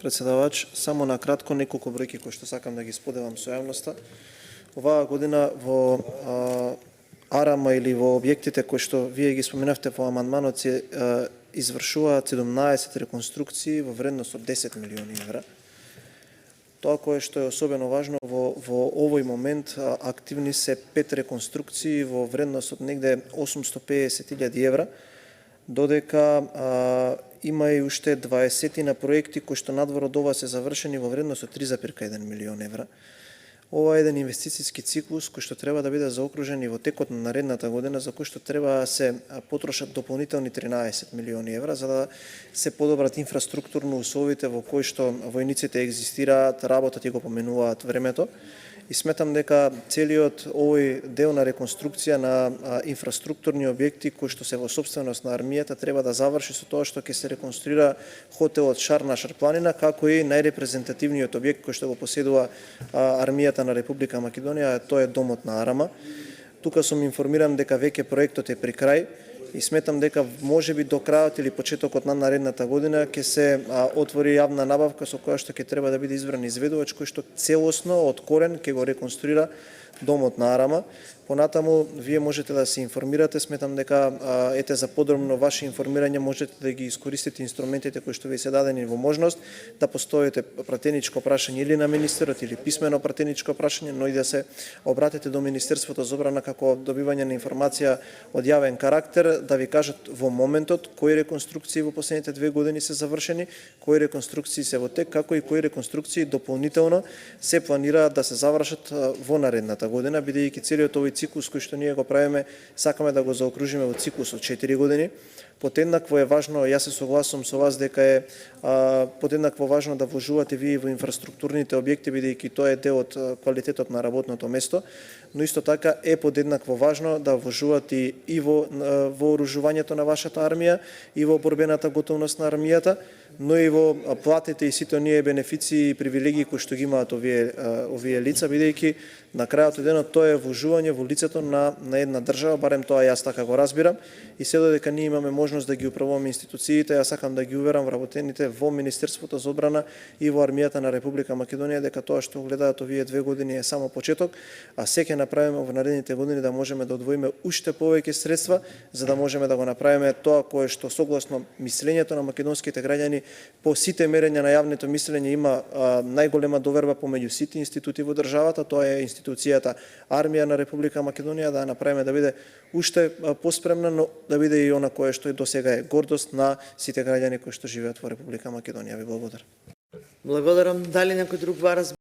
Председавач, само на кратко неколку бројки кои што сакам да ги споделам со јавноста. Оваа година во АРАМА или во објектите кои што вие ги споменавте во амандманот се извршуваат 17 реконструкции во вредност од 10 милиони евра. Тоа кое што е особено важно во овој момент активни се 5 реконструкции во вредност од негде 850.000 евра, додека има и уште 20 на проекти кои што надвор од ова се завршени во вредност од 3,1 милион евра. Ова е еден инвестициски циклус кој што треба да биде заокружен и во текот на наредната година, за кој што треба да се потрошат дополнителни 13 милиони евра за да се подобрат инфраструктурно условите во кои што војниците екзистираат, работат и го поменуваат времето. И сметам дека целиот овој дел на реконструкција на инфраструктурни објекти кои што се во собственост на армијата треба да заврши со тоа што ќе се реконструира хотелот Шар на Шарпланина, како и најрепрезентативниот објект кој што го поседува армијата на Република Македонија, тоа е домот на АРАМА. Тука сум информиран дека веќе проектот е при крај и сметам дека можеби до крајот или почетокот на наредната година ќе се отвори јавна набавка со која што ќе треба да биде избран изведувач кој што целосно од корен ќе го реконструира домот на АРАМА. Понатаму, вие можете да се информирате, сметам дека ете за подробно ваше информирање можете да ги искористите инструментите кои што ви се дадени во можност да постоите пратеничко прашање или на министерот или писмено пратеничко прашање, но и да се обратите до Министерството за одбрана како добивање на информација од јавен карактер, да ви кажат во моментот кои реконструкции во последните 2 години се завршени, кои реконструкции се во тек, како и кои реконструкции дополнително се планираат да се завршат во наредната година, бидејќи целиот овој циклус кој што ние го правиме, сакаме да го заокружиме во циклус од 4 години. Подеднакво е важно, јас се согласувам со вас дека е подеднакво важно да вложувате вие во инфраструктурните објекти, бидејќи тоа е дел од квалитетот на работното место, но исто така е подеднакво важно да вложувате и во вооружувањето на вашата армија, и во борбената готовност на армијата, но и во платите и сите оние бенефиции и привилегии кои што ги имаат овие лица, бидејќи на крајот од денот тоа е вложување во лицето на една држава, барем тоа јас така го разбирам, и се додека ние имаме можност да ги управуваме институциите, јас сакам да ги уверам вработените во Министерството за одбрана и во армијата на Република Македонија дека тоа што гледаат овие 2 години е само почеток, а се ќе направиме во наредните години да можеме да одвоиме уште повеќе средства за да можеме да го направиме тоа кое што согласно мислењето на македонските граѓани по сите мерења на јавното мислење има најголема доверба помеѓу сите институти во државата, тоа е институцијата Армија на Република Македонија, да направиме да биде уште поспремна, но да биде и она кое што досега е гордост на сите граѓани кои што живеат во Република Македонија. Ви благодарам. Благодарам. Дали некој друг